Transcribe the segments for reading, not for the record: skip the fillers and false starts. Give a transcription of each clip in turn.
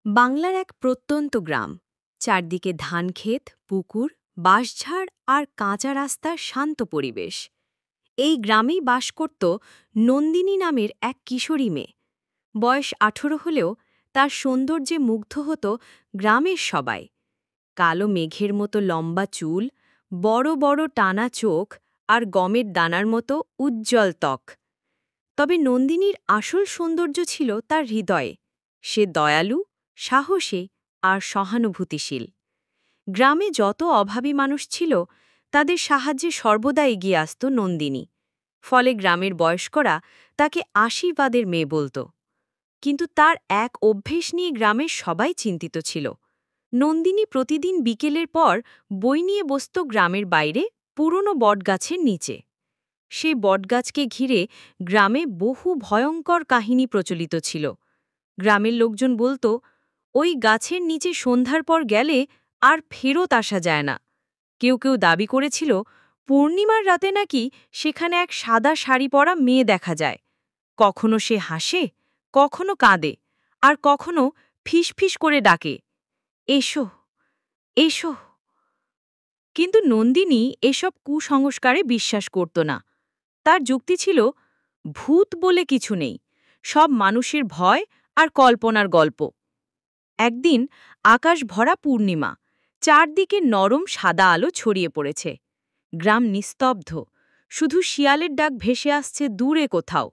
বাংলার এক প্রত্যন্ত গ্রাম, চারদিকে ধানক্ষেত, পুকুর, বাঁশঝাড় আর কাঁচা রাস্তার শান্ত পরিবেশ। এই গ্রামেই বাস করত নন্দিনী নামের এক কিশোরী মেয়ে। বয়স ১৮ হলেও তার সৌন্দর্যে মুগ্ধ হতো গ্রামের সবাই। কালো মেঘের মতো লম্বা চুল, বড় বড় টানা চোখ আর গমের দানার মতো উজ্জ্বল ত্বক। তবে নন্দিনীর আসল সৌন্দর্য ছিল তার হৃদয়ে। সে দয়ালু, সাহসী আর সহানুভূতিশীল। গ্রামে যত অভাবী মানুষ ছিল, তাদের সাহায্যে সর্বদা এগিয়ে আসত নন্দিনী। ফলে গ্রামের বয়স্করা তাকে আশীর্বাদের মেয়ে বলত। কিন্তু তার এক অভ্যেস নিয়ে গ্রামের সবাই চিন্তিত ছিল। নন্দিনী প্রতিদিন বিকেলের পর বই নিয়ে বসত গ্রামের বাইরে পুরনো বটগাছের নিচে। সেই বটগাছকে ঘিরে গ্রামে বহু ভয়ঙ্কর কাহিনী প্রচলিত ছিল। গ্রামের লোকজন বলত, ওই গাছের নিচে সন্ধ্যার পর গেলে আর ফেরত আসা যায় না। কেউ কেউ দাবি করেছিল, পূর্ণিমার রাতে নাকি সেখানে এক সাদা শাড়ি পরা মেয়ে দেখা যায়। কখনো সে হাসে, কখনো কাঁদে, আর কখনো ফিসফিস করে ডাকে, এসো, এসো। কিন্তু নন্দিনী এসব কুসংস্কারে বিশ্বাস করত না। তার যুক্তি ছিল, ভূত বলে কিছু নেই, সব মানুষের ভয় আর কল্পনার গল্প। একদিন আকাশ ভরা পূর্ণিমা, চারদিকে নরম সাদা আলো ছড়িয়ে পড়েছে। গ্রাম নিস্তব্ধ, শুধু শিয়ালের ডাক ভেসে আসছে দূরে কোথাও।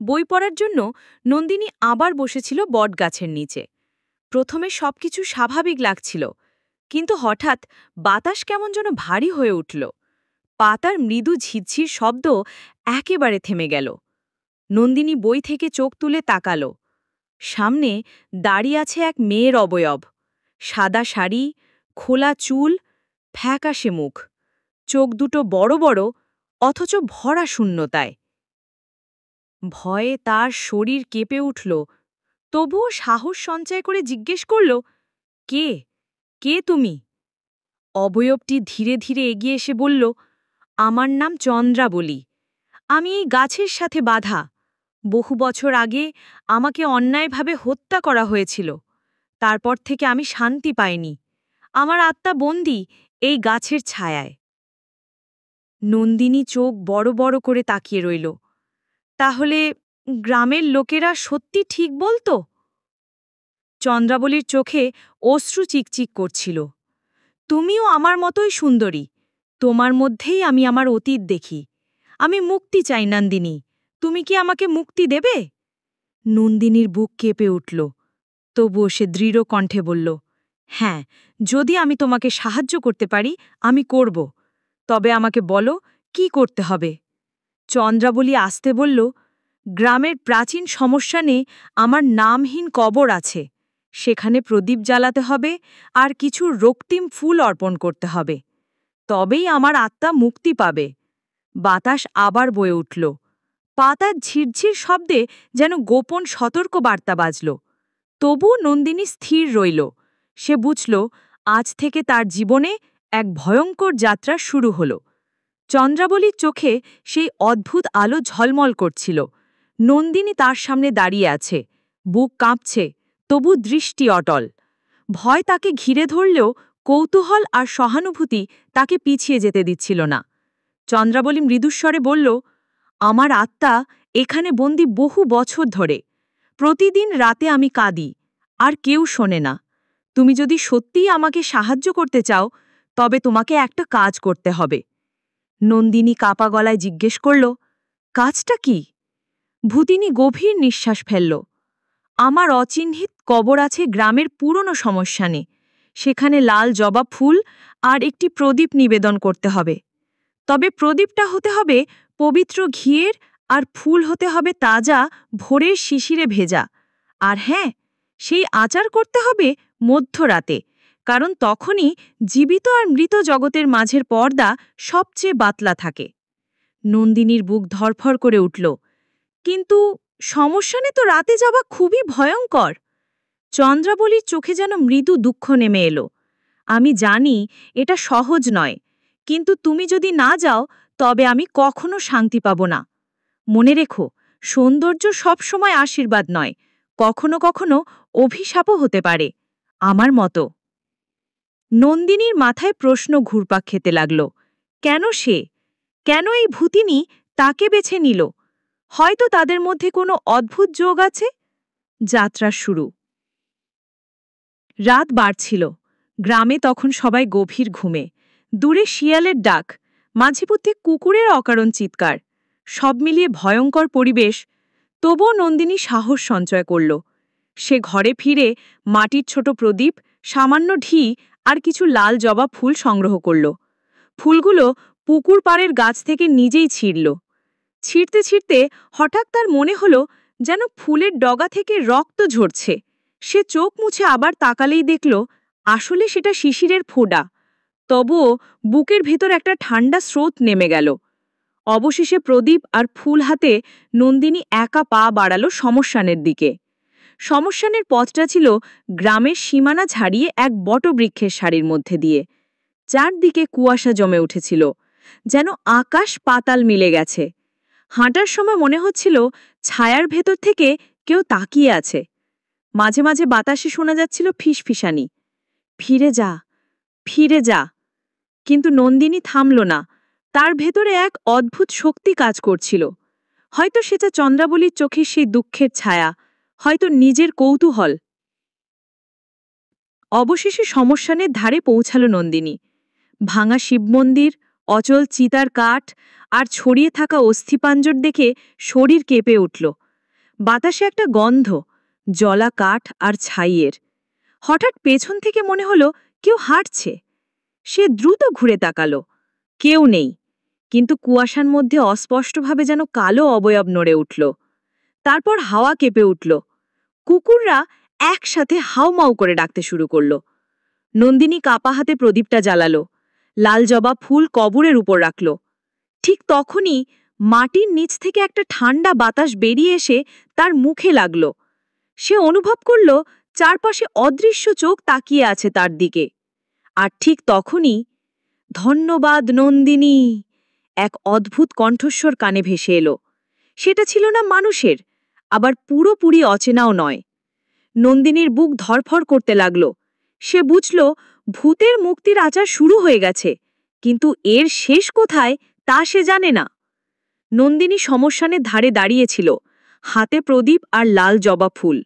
বই পড়ার জন্য নন্দিনী আবার বসেছিল বটগাছের নিচে। প্রথমে সবকিছু স্বাভাবিক লাগছিল, কিন্তু হঠাৎ বাতাস কেমন যেন ভারী হয়ে উঠল। পাতার মৃদু ঝিরঝির শব্দ একেবারে থেমে গেল। নন্দিনী বই থেকে চোখ তুলে তাকাল। সামনে দাঁড়িয়ে আছে এক মেয়ের অবয়ব। সাদা শাড়ি, খোলা চুল, ফ্যাকাশে মুখ, চোখ দুটো বড় বড়, অথচ ভরা শূন্যতায়। ভয়ে তার শরীর কেঁপে উঠল, তবুও সাহস সঞ্চয় করে জিজ্ঞেস করল, কে, কে তুমি? অবয়বটি ধীরে ধীরে এগিয়ে এসে বলল, আমার নাম চন্দ্রাবলী। আমি এই গাছের সাথে বাঁধা। বহু বছর আগে আমাকে অন্যায়ভাবে হত্যা করা হয়েছিল। তারপর থেকে আমি শান্তি পাইনি। আমার আত্মা বন্দী এই গাছের ছায়ায়। নন্দিনী চোখ বড় বড় করে তাকিয়ে রইল। তাহলে গ্রামের লোকেরা সত্যি ঠিক বলতো? চন্দ্রাবলীর চোখে অশ্রু চিকচিক করছিল। তুমিও আমার মতোই সুন্দরী। তোমার মধ্যেই আমি আমার অতীত দেখি। আমি মুক্তি চাই নন্দিনী। তুমি কি আমাকে মুক্তি দেবে? নন্দিনীর বুক কেঁপে উঠল। তবুও সে দৃঢ় কণ্ঠে বলল, হ্যাঁ, যদি আমি তোমাকে সাহায্য করতে পারি, আমি করব। তবে আমাকে বলো, কি করতে হবে? চন্দ্রাবলী আস্তে বলল, গ্রামের প্রাচীন শ্মশানে আমার নামহীন কবর আছে। সেখানে প্রদীপ জ্বালাতে হবে আর কিছু রক্তিম ফুল অর্পণ করতে হবে। তবেই আমার আত্মা মুক্তি পাবে। বাতাস আবার বয়ে উঠল। পাতার ঝিরঝির শব্দে যেন গোপন সতর্ক বার্তা বাজল। তবু নন্দিনী স্থির রইল। সে বুঝল, আজ থেকে তার জীবনে এক ভয়ঙ্কর যাত্রা শুরু হল। চন্দ্রাবলীর চোখে সেই অদ্ভুত আলো ঝলমল করছিল। নন্দিনী তার সামনে দাঁড়িয়ে আছে, বুক কাঁপছে, তবু দৃষ্টি অটল। ভয় তাকে ঘিরে ধরলেও কৌতূহল আর সহানুভূতি তাকে পিছিয়ে যেতে দিচ্ছিল না। চন্দ্রাবলী মৃদুস্বরে বলল, আমার আত্মা এখানে বন্দী বহু বছর ধরে। প্রতিদিন রাতে আমি কাঁদি, আর কেউ শোনে না। তুমি যদি সত্যিই আমাকে সাহায্য করতে চাও, তবে তোমাকে একটা কাজ করতে হবে। নন্দিনী কাপা গলায় জিজ্ঞেস করল, কাজটা কি? ভূতিনী গভীর নিঃশ্বাস ফেলল। আমার অচিহ্নিত কবর আছে গ্রামের পুরনো শ্মশানে। সেখানে লাল জবা ফুল আর একটি প্রদীপ নিবেদন করতে হবে। তবে প্রদীপটা হতে হবে পবিত্র ঘিয়ের, আর ফুল হতে হবে তাজা ভোরের শিশিরে ভেজা। আর হ্যাঁ, সেই আচার করতে হবে মধ্যরাতে, কারণ তখনই জীবিত আর মৃত জগতের মাঝের পর্দা সবচেয়ে বাতলা থাকে। নন্দিনীর বুক ধরফর করে উঠল। কিন্তু শ্মশানে তো রাতে যাওয়া খুবই ভয়ঙ্কর। চন্দ্রাবলীর চোখে যেন মৃদু দুঃখ নেমে এলো। আমি জানি এটা সহজ নয়, কিন্তু তুমি যদি না যাও, তবে আমি কখনো শান্তি পাব না। মনে রেখো, সৌন্দর্য সবসময় আশীর্বাদ নয়, কখনো কখনো অভিশাপও হতে পারে, আমার মতো। নন্দিনীর মাথায় প্রশ্ন ঘুরপাক খেতে লাগল। কেন সে? কেন এই ভূতিনী তাকে বেছে নিল? হয়তো তাদের মধ্যে কোনো অদ্ভুত যোগ আছে। যাত্রা শুরু। রাত বাড়ছিল। গ্রামে তখন সবাই গভীর ঘুমে। দূরে শিয়ালের ডাক, মাঝেমধ্যে কুকুরের অকারণ চিৎকার, সব মিলিয়ে ভয়ঙ্কর পরিবেশ। তবুও নন্দিনী সাহস সঞ্চয় করল। সে ঘরে ফিরে মাটির ছোট প্রদীপ, সামান্য ঢি আর কিছু লাল জবা ফুল সংগ্রহ করল। ফুলগুলো পুকুর পাড়ের গাছ থেকে নিজেই ছিঁড়ল। ছিঁড়তে ছিঁড়তে হঠাৎ তার মনে হলো যেন ফুলের ডগা থেকে রক্ত ঝরছে। সে চোখ মুছে আবার তাকালেই দেখল আসলে সেটা শিশিরের ফোঁটা। তবুও বুকের ভেতর একটা ঠান্ডা স্রোত নেমে গেল। অবশেষে প্রদীপ আর ফুল হাতে নন্দিনী একা পা বাড়ালো শ্মশানের দিকে। শ্মশানের পথটা ছিল গ্রামের সীমানা ছাড়িয়ে এক বটবৃক্ষের সারির মধ্যে দিয়ে। চারদিকে কুয়াশা জমে উঠেছিল, যেন আকাশ পাতাল মিলে গেছে। হাঁটার সময় মনে হচ্ছিল ছায়ার ভেতর থেকে কেউ তাকিয়ে আছে। মাঝে মাঝে বাতাসে শোনা যাচ্ছিল ফিসফিসানি, ফিরে যা, ফিরে যা। কিন্তু নন্দিনী থামল না। তার ভেতরে এক অদ্ভুত শক্তি কাজ করছিল। হয়তো সেটা চন্দ্রাবলীর চোখের সেই দুঃখের ছায়া, হয়তো নিজের কৌতূহল। অবশেষে শ্মশানের ধারে পৌঁছাল নন্দিনী। ভাঙা শিবমন্দির, অচল চিতার কাঠ আর ছড়িয়ে থাকা অস্থিপাঞ্জর দেখে শরীর কেঁপে উঠল। বাতাসে একটা গন্ধ, জলা কাঠ আর ছাইয়ের। হঠাৎ পেছন থেকে মনে হলো কেউ হাঁটছে। সে দ্রুত ঘুরে তাকাল। কেউ নেই, কিন্তু কুয়াশার মধ্যে অস্পষ্টভাবে যেন কালো অবয়ব নড়ে উঠল। তারপর হাওয়া কেঁপে উঠল। কুকুররা একসাথে হাউমাউ করে ডাকতে শুরু করল। নন্দিনী কাপা হাতে প্রদীপটা জ্বালালো, লাল জবা ফুল কবরের উপর রাখল। ঠিক তখনই মাটির নিচ থেকে একটা ঠান্ডা বাতাস বেরিয়ে এসে তার মুখে লাগল। সে অনুভব করল চারপাশে অদৃশ্য চোখ তাকিয়ে আছে তার দিকে। আর ঠিক তখনই, ধন্যবাদ নন্দিনী, এক অদ্ভুত কণ্ঠস্বর কানে ভেসে এলো। সেটা ছিল না মানুষের, আবার পুরোপুরি অচেনাও নয়। নন্দিনীর বুক ধরফর করতে লাগল। সে বুঝল ভূতের মুক্তির আচার শুরু হয়ে গেছে, কিন্তু এর শেষ কোথায় তা সে জানে না। নন্দিনী শ্মশানের ধারে দাঁড়িয়েছিল, হাতে প্রদীপ আর লাল জবা ফুল।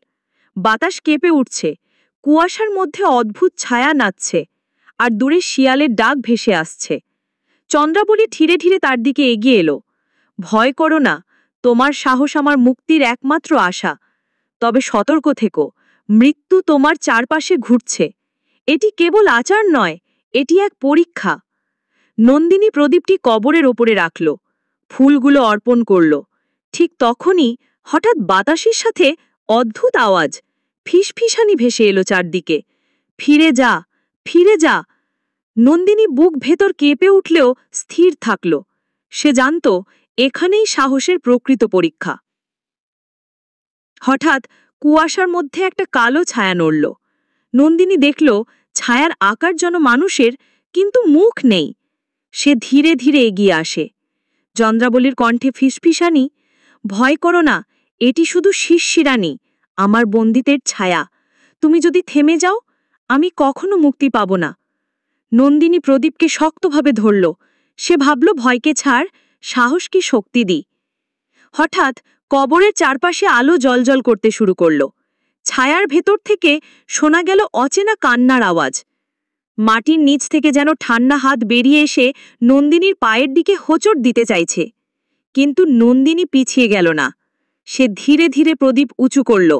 বাতাস কেঁপে উঠছে, কুয়াশার মধ্যে অদ্ভুত ছায়া নাচছে, আর দূরে শিয়ালের ডাক ভেসে আসছে। চন্দ্রাবলী ধীরে ধীরে তার দিকে এগিয়ে এলো। ভয় করো না, তোমার সাহস আমার মুক্তির একমাত্র আশা। তবে সতর্ক থেকো, মৃত্যু তোমার চারপাশে ঘুরছে। এটি কেবল আচার নয়, এটি এক পরীক্ষা। নন্দিনী প্রদীপটি কবরের ওপরে রাখল, ফুলগুলো অর্পণ করল। ঠিক তখনই হঠাৎ বাতাসের সাথে অদ্ভুত আওয়াজ, ফিসফিসানি ভেসে এলো চারদিকে। ফিরে যা, ফিরে যা। নন্দিনী বুক ভেতর কেঁপে উঠলেও স্থির থাকল। সে জানত এখানেই সাহসের প্রকৃত পরীক্ষা। হঠাৎ কুয়াশার মধ্যে একটা কালো ছায়া নড়ল। নন্দিনী দেখল ছায়ার আকার যেন মানুষের, কিন্তু মুখ নেই। সে ধীরে ধীরে এগিয়ে আসে। চন্দ্রাবলীর কণ্ঠে ফিসফিসানি, ভয় করো না, এটি শুধু শিরশিরানি, আমার বন্দিতের ছায়া। তুমি যদি থেমে যাও, আমি কখনো মুক্তি পাব না। নন্দিনী প্রদীপকে শক্তভাবে ধরল। সে ভাবল ভয়কে ছাড়, সাহসকে শক্তি দি। হঠাৎ কবরের চারপাশে আলো জ্বলজ্বল করতে শুরু করল। ছায়ার ভেতর থেকে শোনা গেল অচেনা কান্নার আওয়াজ। মাটির নিচ থেকে যেন ঠান্ডা হাত বেরিয়ে এসে নন্দিনীর পায়ের দিকে হোঁচট দিতে চাইছে। কিন্তু নন্দিনী পিছিয়ে গেল না। সে ধীরে ধীরে প্রদীপ উঁচু করল।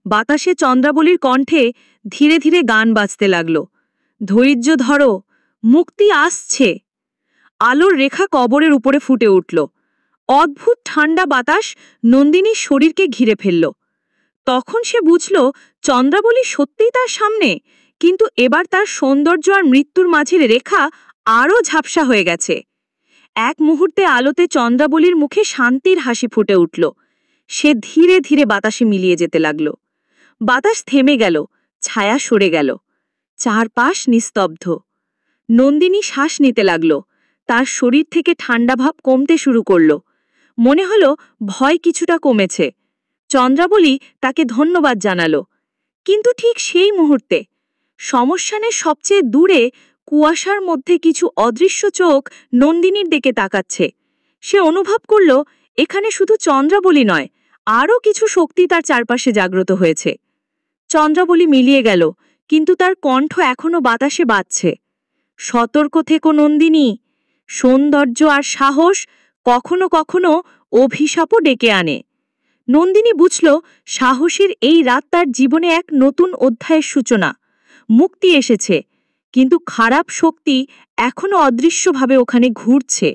বাতাসে চন্দ্রাবলীর কণ্ঠে ধীরে ধীরে গান বাজতে লাগল। ধৈর্য ধরো, মুক্তি আসছে। আলোর রেখা কবরের উপরে ফুটে উঠল। অদ্ভুত ঠান্ডা বাতাস নন্দিনীর শরীরকে ঘিরে ফেলল। তখন সে বুঝল চন্দ্রাবলী সত্যিই তার সামনে, কিন্তু এবার তার সৌন্দর্য আর মৃত্যুর মাঝের রেখা আরও ঝাপসা হয়ে গেছে। এক মুহূর্তে আলোতে চন্দ্রাবলীর মুখে শান্তির হাসি ফুটে উঠল। সে ধীরে ধীরে বাতাসে মিলিয়ে যেতে লাগল। বাতাস থেমে গেল, ছায়া সরে গেল, চারপাশ নিস্তব্ধ। নন্দিনী শ্বাস নিতে লাগল। তার শরীর থেকে ঠান্ডা ভাব কমতে শুরু করল। মনে হলো ভয় কিছুটা কমেছে। চন্দ্রাবলী তাকে ধন্যবাদ জানালো। কিন্তু ঠিক সেই মুহূর্তে শ্মশানের সবচেয়ে দূরে কুয়াশার মধ্যে কিছু অদৃশ্য চোখ নন্দিনীর দিকে তাকাচ্ছে। সে অনুভব করল এখানে শুধু চন্দ্রাবলী নয়, আরও কিছু শক্তি তার চারপাশে জাগ্রত হয়েছে। চন্দ্রাবলী মিলিয়ে গেল, কিন্তু তার কণ্ঠ এখনো বাতাসে বাজছে। সতর্ক থেকো নন্দিনী, সৌন্দর্য আর সাহস কখনো কখনো অভিশাপও ডেকে আনে। নন্দিনী বুঝল সাহসীর এই রাত তার জীবনে এক নতুন অধ্যায়ের সূচনা। মুক্তি এসেছে, কিন্তু খারাপ শক্তি এখনো অদৃশ্যভাবে ওখানে ঘুরছে।